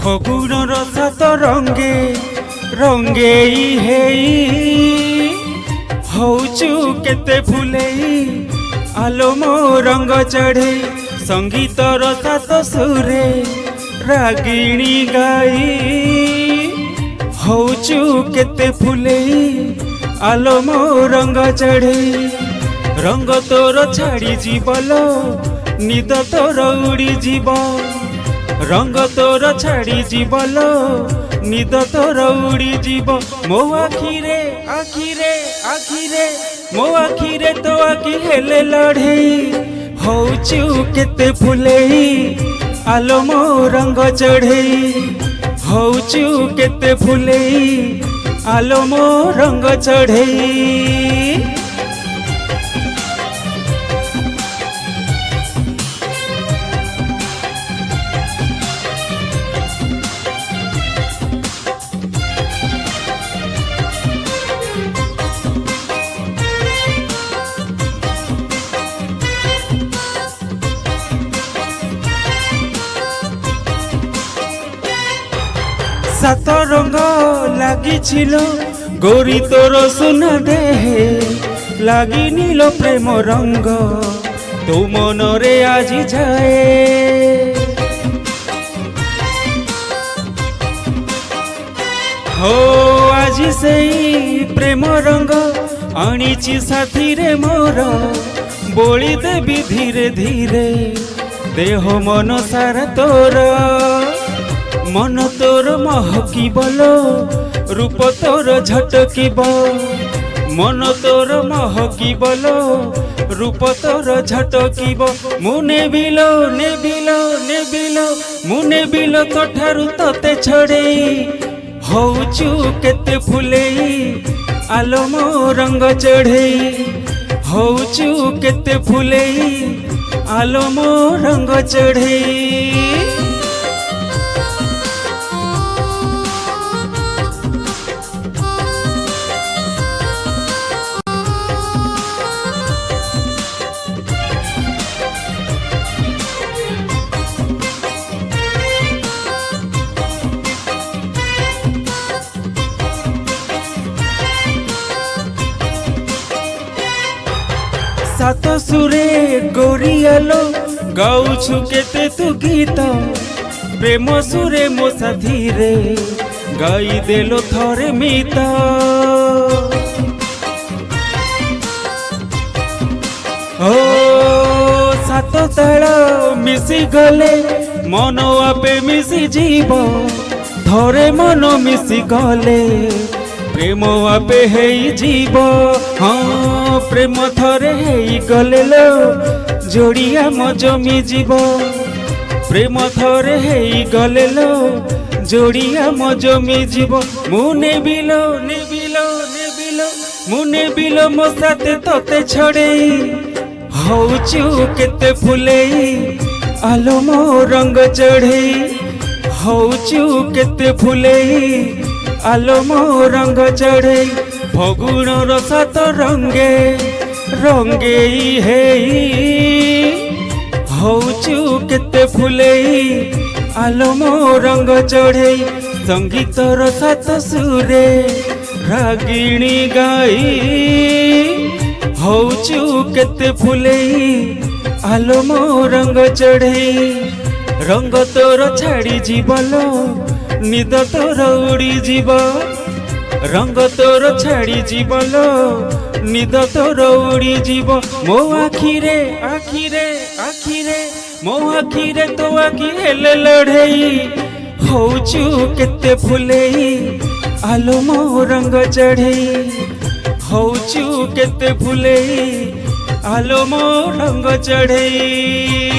ଫଗୁଣର ସାତ ରଙ୍ଗେ ରଙ୍ଗେଇ ହେଇ ହଉଚୁ କେତେ ଫୁଲେଇ ଆଲୋ ମୋ ରଙ୍ଗ ଚଢ଼େଇ ସଙ୍ଗୀତର ସାତ ସୁରେ ରାଗିଣୀ ଗାଇ ହଉଚୁ କେତେ ଫୁଲେଇ ଆଲୋ ମୋ ରଙ୍ଗ ଚଢ଼େଇ ରଙ୍ଗ ତୋର ଛାଡ଼ି ଯିବଲ ନିଦ ତୋର ଉଡ଼ି ଯିବ रंग तोर छाड़ी जीवल निद तोर उड़ी जीव मो आखिरे आखिरे आखिरे मो आखिरे तो आखि हेले लढ़ई हौचु केते फुलेई आलो मो रंग चढ़ई हौचु केते फुलेई आलो मो रंग चढ़ई। सात रंग लागिछिलो गोरी तोर सुना देहे लागी नीलो प्रेम रंग तो मनरे आजी जाए हो आजी सेई प्रेम रंग आनीची साथी रे मोर बोली देवी धीरे धीरे देह मन सारा तोर मन तोर महकी बोलो रूप तोर झटकीब मन तोर महकी बोलो रूप तोर झटकीब मुने बिलो नेबिलो नेबिलो मुने बिलो तोठारु तते छड़ेई हौचु केते फुलेई आलो मो रंग चढ़ेई हौचु केते फुलेई आलो मो रंग चढ़ेई। सात सुरे गोरियालो गाउछु केते तू गीत प्रेम सुरे मो साथी रे गाई देलो थरे मित ओ सात ताल मिसी गले मन आपे मिसी जीव थरे मन मिसी गले प्रेम आपे हेई जीव हाँ प्रेम थरे हेई गले लो जोड़िया मो जमी जीव प्रेम थरे हेई गले लो जोड़िया मो जमी जीव मुने बिलो नेबिलो नेबिलो मुने बिलो मो साथे तोते छड़ेई हौचु केते फुलेई आलो मो रंग चढ़ेई हौचु केते फुलेई आलो मो रंग चढ़ेई फगुणर सात रंगे रंगेई हेई हौचु केते फुलेई आलो मो रंग चढ़ेई संगीतर सात सुरे रागिणी गाई हौचु केते फुलेई आलो मो रंग चढ़ेई रंग तोर छाड़ी जीवलो निद तोर उड़ी जीव रंग तोर छाड़ी जीवलो निद तोर उड़ी जीव मो आखिरे आखिरे आखिरे मो आखिरे तो आखि हेले लढ़ई हौचु केते फुलेई आलो मो रंग चढ़ेई हौचु केते फुलेई आलो मो रंग चढ़ेई।